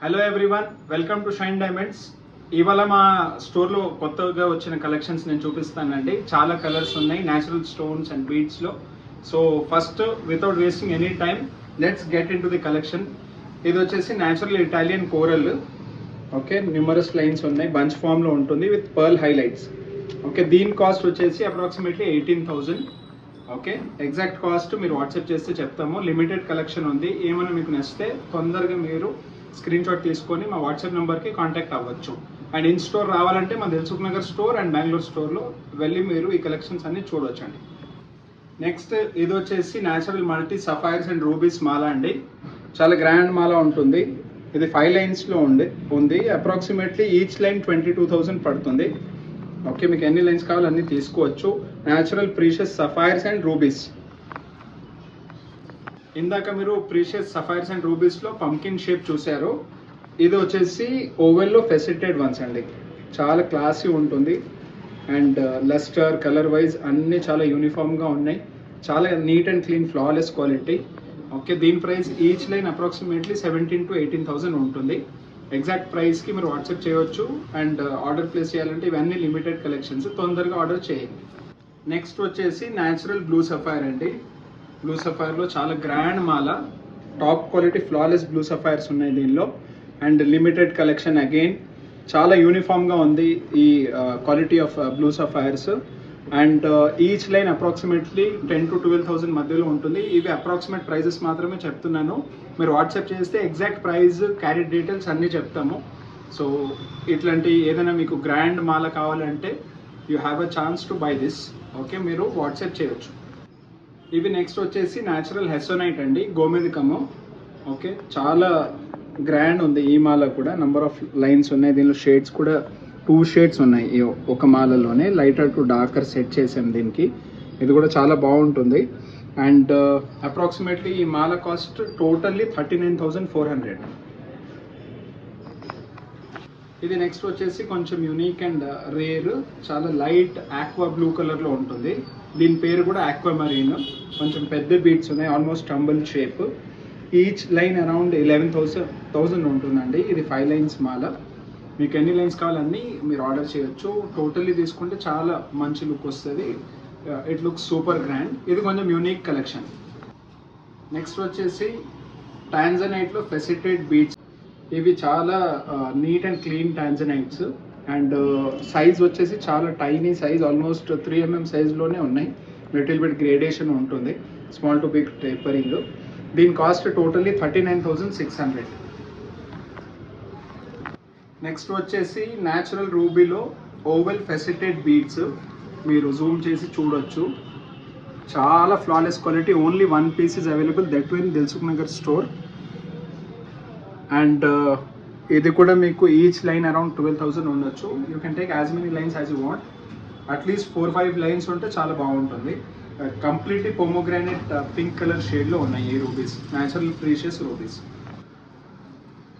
Hello everyone, welcome to shine diamonds. ఇవాళ మా స్టోర్లో కొత్తగా వచ్చిన కలెక్షన్స్ నేను చూపిస్తానండి. చాలా కలర్స్ ఉన్నాయి న్యాచురల్ స్టోన్స్ అండ్ బీడ్స్లో. So first without wasting any time let's get into the collection. ఇది వచ్చేసి natural Italian coral. Okay, numerous lines ఉన్నాయి, బంచ్ ఫామ్లో ఉంటుంది విత్ పర్ల్ హైలైట్స్. ఓకే, దీని కాస్ట్ వచ్చేసి అప్రాక్సిమేట్లీ 18,000. ఓకే, ఎగ్జాక్ట్ కాస్ట్ మీరు WhatsApp చేస్తే చెప్తాము. లిమిటెడ్ కలెక్షన్ ఉంది. ఏమైనా మీకు నచ్చితే తొందరగా మీరు స్క్రీన్ షాట్ తీసుకొని మా వాట్సాప్ నెంబర్కి కాంటాక్ట్ అవ్వచ్చు. అండ్ ఇన్ స్టోర్ రావాలంటే మా దిల్సుఖ్ నగర్ స్టోర్ అండ్ బెంగళూరు స్టోర్లో వెళ్ళి మీరు ఈ కలెక్షన్స్ అన్ని చూడవచ్చండి. నెక్స్ట్ ఇది వచ్చేసి natural multi sapphires and rubies మాల అండి. చాలా గ్రాండ్ మాల ఉంటుంది. ఇది 5 లైన్స్లో ఉంది. అప్రాక్సిమేట్లీ ఈచ్ లైన్ 22,000 పడుతుంది. ఓకే, మీకు ఎన్ని లైన్స్ కావాలో అన్ని తీసుకోవచ్చు. Natural precious sapphires and rubies. ఇందాక మీరు ప్రీషియస్ సఫైర్స్ అండ్ రూబీస్లో పంకిన్ షేప్ చూశారు. ఇది వచ్చేసి ఓవెల్లో ఫెసిటెడ్ వన్స్ అండి. చాలా క్లాసీ ఉంటుంది అండ్ లస్టర్ కలర్ వైజ్ అన్నీ చాలా యూనిఫామ్గా ఉన్నాయి. చాలా neat and clean flawless quality. Okay, దీని price each line approximately 17,000 to 18,000 ఉంటుంది. ఎగ్జాక్ట్ ప్రైస్కి మీరు వాట్సాప్ చేయవచ్చు అండ్ ఆర్డర్ ప్లేస్ చేయాలంటే ఇవన్నీ లిమిటెడ్ కలెక్షన్స్, తొందరగా ఆర్డర్ చేయండి. నెక్స్ట్ వచ్చేసి న్యాచురల్ బ్లూ సఫైర్ అండి. బ్లూ సఫైర్లో చాలా గ్రాండ్ మాల, top quality flawless blue sapphires ఉన్నాయి దీనిలో. And limited collection again. చాలా యూనిఫామ్గా ఉంది ఈ quality of blue sapphires. And each line approximately 10,000 to 12,000 మధ్యలో ఉంటుంది. ఇవి అప్రాక్సిమేట్ ప్రైజెస్ మాత్రమే చెప్తున్నాను. మీరు వాట్సాప్ చేస్తే ఎగ్జాక్ట్ ప్రైస్, క్యారెట్ డీటెయిల్స్ అన్నీ చెప్తాము. సో ఇట్లాంటి ఏదైనా మీకు గ్రాండ్ మాల కావాలంటే you have a chance to buy this. Okay, మీరు వాట్సాప్ చేయొచ్చు. ఇవి నెక్స్ట్ వచ్చేసి న్యాచురల్ హెసోనైట్ అండి, గోమేధికము. ఓకే, చాలా గ్రాండ్ ఉంది ఈ మాల కూడా. నెంబర్ ఆఫ్ లైన్స్ ఉన్నాయి దీనిలో. షేడ్స్ కూడా 2 షేడ్స్ ఉన్నాయి ఈ ఒక మాలలోనే. లైటర్ టు డార్కర్ సెట్ చేసాం దీనికి. ఇది కూడా చాలా బాగుంటుంది. అండ్ అప్రాక్సిమేట్లీ ఈ మాల కాస్ట్ టోటల్లీ 39,400. ఇది నెక్స్ట్ వచ్చేసి కొంచెం యూనిక్ అండ్ రేర్, చాలా లైట్ ఆక్వా బ్లూ కలర్లో ఉంటుంది. దీని పేరు కూడా ఆక్వా మరీన్. కొంచెం పెద్ద బీడ్స్ ఉన్నాయి, almost tumble shape. Each line around 11,000 ఉంటుందండి. ఇది 5 లైన్స్ మాల. మీకు ఎన్ని లైన్స్ కావాలన్నీ మీరు ఆర్డర్ చేయొచ్చు. టోటల్లీ తీసుకుంటే చాలా మంచి లుక్ వస్తుంది. It looks super grand. ఇది కొంచెం యూనిక్ కలెక్షన్. నెక్స్ట్ వచ్చేసి టాంజనైట్లో ఫెసిటెడ్ బీడ్స్. ఇవి చాలా neat and clean tanzanites. And size వచ్చేసి చాలా టైనీ సైజ్, ఆల్మోస్ట్ 3 mm సైజ్లోనే ఉన్నాయి. లిటిల్ బిట్ గ్రేడేషన్ ఉంటుంది, స్మాల్ టు బిగ్ టేపరింగ్. దీని కాస్ట్ టోటల్లీ 39,600. నెక్స్ట్ వచ్చేసి న్యాచురల్ రూబీలో ఓవెల్ ఫెసిటెడ్ బీడ్స్. మీరు జూమ్ చేసి చూడొచ్చు. చాలా flawless quality. Only 1 piece is available, that too in Dilsukhnagar store. And ఇది కూడా మీకు ఈచ్ లైన్ అరౌండ్ 12,000 ఉండొచ్చు. You can take as many lines as you want. At least 4-5 lines ఉంటే చాలా బాగుంటుంది. కంప్లీట్లీ పోమోగ్రానైట్ పింక్ కలర్ షేడ్లో ఉన్నాయి ఈ rubies, natural precious rubies.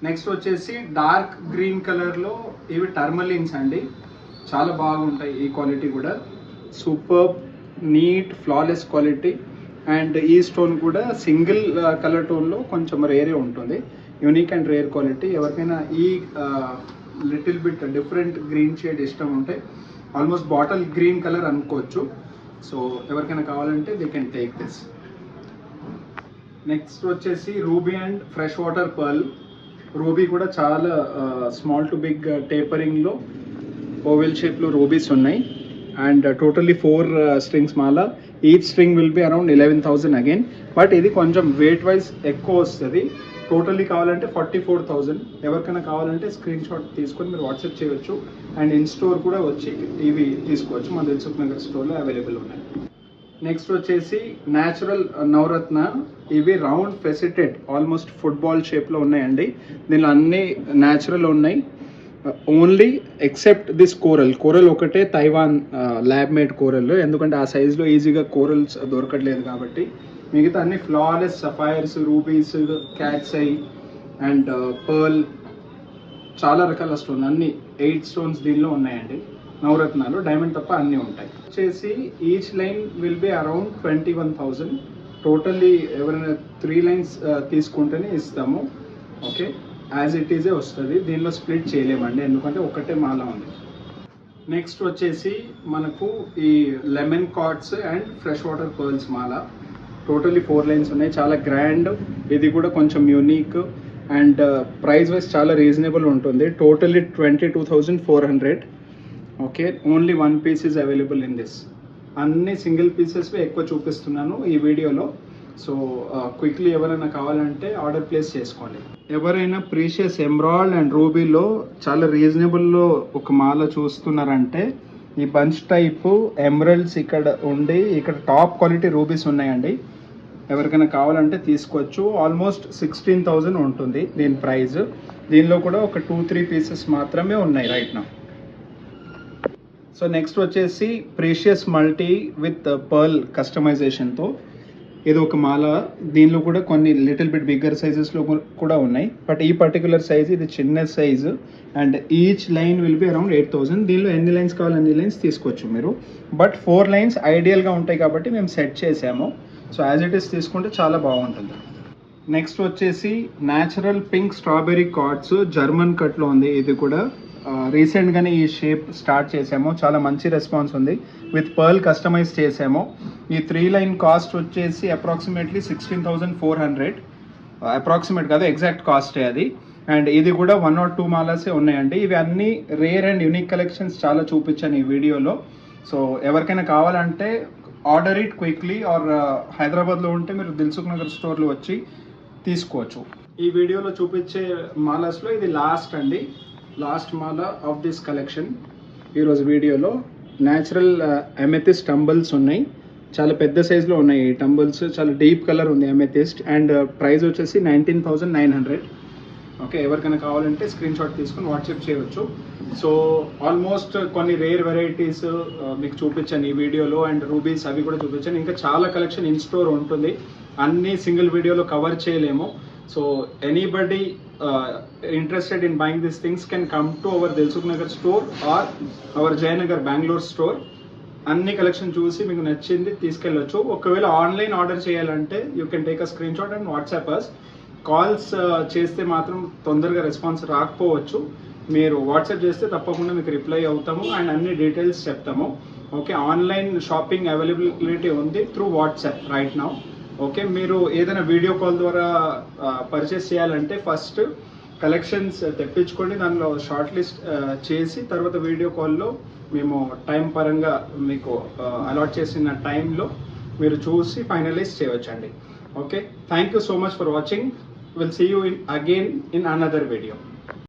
Next వచ్చేసి డార్క్ గ్రీన్ కలర్లో ఇవి టర్మలిన్స్ అండి. చాలా బాగుంటాయి ఈ క్వాలిటీ కూడా. Super neat flawless quality. And ఈ స్టోన్ కూడా సింగిల్ కలర్ టోన్లో కొంచెం రేరే ఉంటుంది. Unique and rare quality. ఎవరికైనా ఈ little bit different green shade ఇష్టం ఉంటే, ఆల్మోస్ట్ బాటిల్ గ్రీన్ కలర్ అనుకోవచ్చు. సో ఎవరికైనా కావాలంటే they can take this. Next వచ్చేసి ruby and fresh water pearl. Ruby కూడా చాలా స్మాల్ టు బిగ్ టేపరింగ్లో ఓవెల్ షేప్లో రూబీస్ ఉన్నాయి. And totally 4 strings Mala. Each string will be around 11,000 again. But ఇది కొంచెం వెయిట్ వైజ్ ఎక్కువ వస్తుంది. టోటల్లీ కావాలంటే 44,000. ఎవరికైనా కావాలంటే స్క్రీన్ షాట్ తీసుకొని మీరు వాట్సాప్ చేయవచ్చు. అండ్ ఇన్ స్టోర్ కూడా వచ్చి ఇవి తీసుకోవచ్చు. మా దిల్సుఖ్ నగర్ స్టోర్లో అవైలబుల్ ఉన్నాయి. నెక్స్ట్ వచ్చేసి న్యాచురల్ నవరత్న. ఇవి రౌండ్ ఫెసిటెడ్, ఆల్మోస్ట్ ఫుట్బాల్ షేప్లో ఉన్నాయండి. దీనిలో అన్నీ న్యాచురల్ ఉన్నాయి. ఓన్లీ ఎక్సెప్ట్ దిస్ కోరల్ ఒకటే తైవాన్ ల్యాబ్ మేడ్ కోరల్. ఎందుకంటే ఆ సైజులో ఈజీగా కోరల్స్ దొరకట్లేదు కాబట్టి. మిగతా అన్ని flawless sapphires, rubies, cats I and pearl, చాలా రకాల స్టోన్. అన్ని 8 stones దీనిలో ఉన్నాయండి నవరత్నాలు. డైమండ్ తప్ప అన్నీ ఉంటాయి. వచ్చేసి each line will be around 21,000. Totally ఎవరైనా 3 lines తీసుకుంటేనే ఇస్తాము. ఓకే, యాజ్ ఇట్ ఈజే వస్తుంది, దీనిలో స్ప్లిట్ చేయలేమండి ఎందుకంటే ఒకటే మాల ఉంది. నెక్స్ట్ వచ్చేసి మనకు ఈ lemon quartz and fresh water pearls మాల. టోటలీ 4 లైన్స్ ఉన్నాయి, చాలా గ్రాండ్. ఇది కూడా కొంచెం యూనిక్ అండ్ ప్రైస్ వైజ్ చాలా రీజనబుల్ ఉంటుంది. Totally 22,400. Okay, only 1 piece is available in this. అన్ని సింగిల్ పీసెస్వి ఎక్కువ చూపిస్తున్నాను ఈ వీడియోలో. సో క్విక్లీ ఎవరైనా కావాలంటే ఆర్డర్ ప్లేస్ చేసుకోండి. ఎవరైనా ప్రీషియస్ ఎమరాల్డ్ అండ్ రూబీలో చాలా రీజనబుల్లో ఒక మాల చూస్తున్నారంటే ఈ బంచ్ టైపు ఎమరల్డ్స్ ఇక్కడ ఉండి ఇక్కడ టాప్ క్వాలిటీ రూబీస్ ఉన్నాయండి. ఎవరికైనా కావాలంటే తీసుకోవచ్చు. ఆల్మోస్ట్ 16,000 ఉంటుంది దీని ప్రైస్. దీనిలో కూడా ఒక 2-3 పీసెస్ మాత్రమే ఉన్నాయి రైట్ నౌ. సో నెక్స్ట్ వచ్చేసి ప్రీషియస్ మల్టీ విత్ పర్ల్ కస్టమైజేషన్తో ఇది ఒక మాల. దీనిలో కూడా కొన్ని లిటిల్ బిట్ బిగ్గర్ సైజెస్లో కూడా ఉన్నాయి, బట్ ఈ పర్టికులర్ సైజ్ ఇది చిన్న size and each line will be around 8,000. దీనిలో ఎన్ని లైన్స్ కావాలి అన్ని లైన్స్ తీసుకోవచ్చు మీరు, బట్ 4 లైన్స్ ఐడియల్గా ఉంటాయి కాబట్టి మేము సెట్ చేసాము. సో యాజ్ ఇట్ ఈస్ తీసుకుంటే చాలా బాగుంటుంది. నెక్స్ట్ వచ్చేసి natural pink strawberry cords German కట్లో ఉంది. ఇది కూడా రీసెంట్గానే ఈ షేప్ స్టార్ట్ చేసాము, చాలా మంచి రెస్పాన్స్ ఉంది. విత్ పర్ల్ కస్టమైజ్ చేసాము. ఈ 3 లైన్ కాస్ట్ వచ్చేసి అప్రాక్సిమేట్లీ 16,400. అప్రాక్సిమేట్ కాదు, ఎగ్జాక్ట్ కాస్టే అది. అండ్ ఇది కూడా 1 or 2 మాలాసే ఉన్నాయండి. ఇవి అన్ని రేర్ అండ్ యూనిక్ కలెక్షన్స్ చాలా చూపించాను ఈ వీడియోలో. సో ఎవరికైనా కావాలంటే ఆర్డర్ ఇట్ క్విక్లీ, ఆర్ హైదరాబాద్లో ఉంటే మీరు దిల్సుఖ్ నగర్ స్టోర్లో వచ్చి తీసుకోవచ్చు. ఈ వీడియోలో చూపించే మాలాస్లో ఇది లాస్ట్ అండి, last Mala of this collection. ఈరోజు వీడియోలో న్యాచురల్ అమెథిస్ట్ టంబల్స్ ఉన్నాయి, చాలా పెద్ద సైజులో ఉన్నాయి ఈ టంబల్స్. చాలా డీప్ కలర్ ఉంది అమెథిస్ట్ అండ్ ప్రైస్ వచ్చేసి 19,900. ఓకే, ఎవరికైనా కావాలంటే స్క్రీన్ షాట్ తీసుకొని వాట్సాప్ చేయవచ్చు. సో ఆల్మోస్ట్ కొన్ని రేర్ వెరైటీస్ మీకు చూపించాను ఈ వీడియోలో అండ్ రూబీస్ అవి కూడా చూపించాను. ఇంకా చాలా కలెక్షన్ ఇన్ స్టోర్ ఉంటుంది, అన్ని సింగిల్ వీడియోలో కవర్ చేయలేము. So anybody interested in buying these things can come to our Dilsukh Nagar store or our Jayanagar Bangalore store. అన్ని కలెక్షన్ చూసి మీకు నచ్చింది తీసుకెళ్ళొచ్చు. ఒకవేళ ఆన్లైన్ ఆర్డర్ చేయాలంటే you can take a screenshot and WhatsApp us. Calls చేస్తే మాత్రం తొందరగా రెస్పాన్స్ రాకపోవచ్చు, మీరు వాట్సాప్ చేస్తే తప్పకుండా మీకు రిప్లై అవుతాము అండ్ అన్ని డీటెయిల్స్ చెప్తాము. ఓకే, ఆన్లైన్ షాపింగ్ అవైలబిలిటీ ఉంది through WhatsApp right now. Okay, మీరు ఏదైనా వీడియో కాల్ ద్వారా పర్చేస్ చేయాలంటే ఫస్ట్ కలెక్షన్స్ తెప్పించుకోండి, దానిలో షార్ట్ లిస్ట్ చేసి తర్వాత వీడియో కాల్లో మేము టైం పరంగా మీకు అలాట్ చేసిన టైంలో మీరు చూసి ఫైనలైజ్ చేయవచ్చండి. Okay, thank you so much for watching. Will see you again in another video.